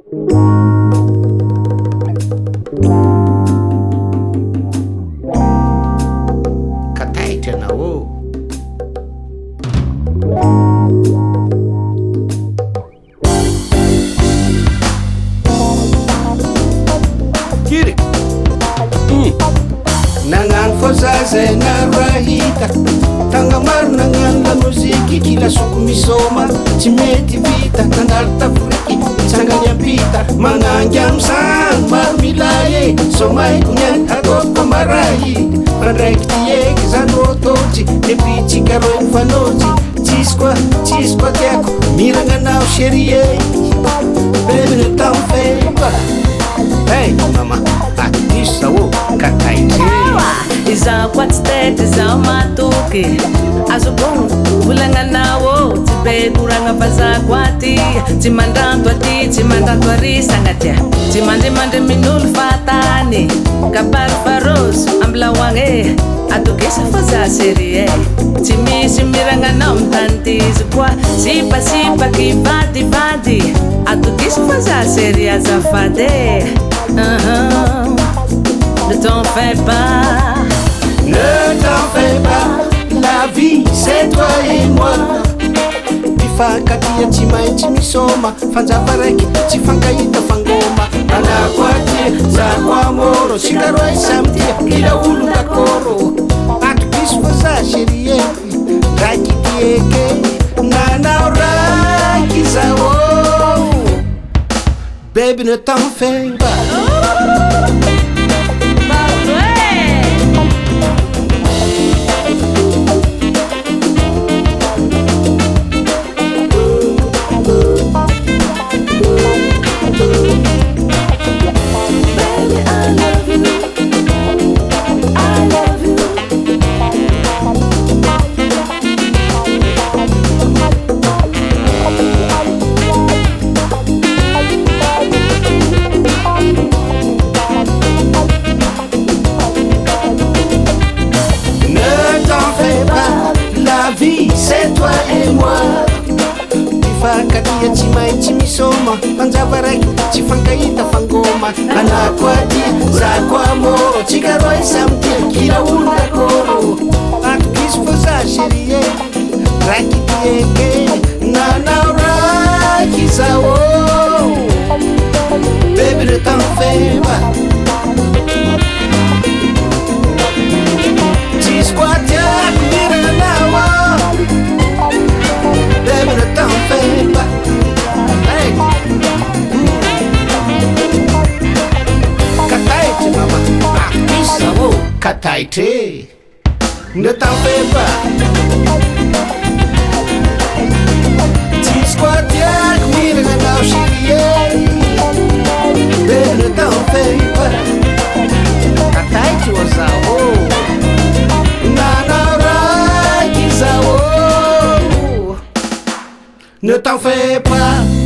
ka taitra anao kiry nagnano fozazay na rahita tagna maro nagnano lamoziky kilasoko misoma tsy mety vita nanalo taforiky tsangany ampita magnangy am'zany maro milay somaiko niany ataoko marahy fandraiky tieky zany rôtôtsy epitsika ro mifanotsy tsisy koa tiako miragnanao serie bebiny tamfepa hey mama atisa o kataitry izaho koa tsy tetry izaho matoky azo bogno volagnanao tsy bekoragna vazako aty tsy mandranto aty tsy mandranto ary sagnatia tsy mandrimandry min'olo fatany kaparofaroso amblahoagny atokisa fa za serie tsy misy miragnanao mitany ty izy koa sipasipaky vadivady atokisa fa za serie azafady ne t'en fais pas. Ne t'en fais pas, la vie c'est toi et moi. Mifakatia tsy maintsy misoma fanjava raiky tsy fankahita fangoma anako aty zako amoro sikaroy samtia kila olo dakoro atokiso fa za serie raiky tieke nanao raiky zao baby ne t'en fais pas. C'est toi et moi. Mifakatia tsy maintsy misoma fanjava raiky tsy fankahita fangoma anako aty zako amoro tsika roy samtia kila olo dakoro atokiso fa za serie raiky tieke nanao raiky zao baby ne t'en fais pas. Tsisy koa tiako miranao baby ne t'en fais pas. Hey. Kataitry mama artisa o kataitry ne t'en fais pas. Tsisy koa tiako miragnanao serie baby ne t'en fais pas. Kataitry o zao nanao raiky zao ne t'en fais pas.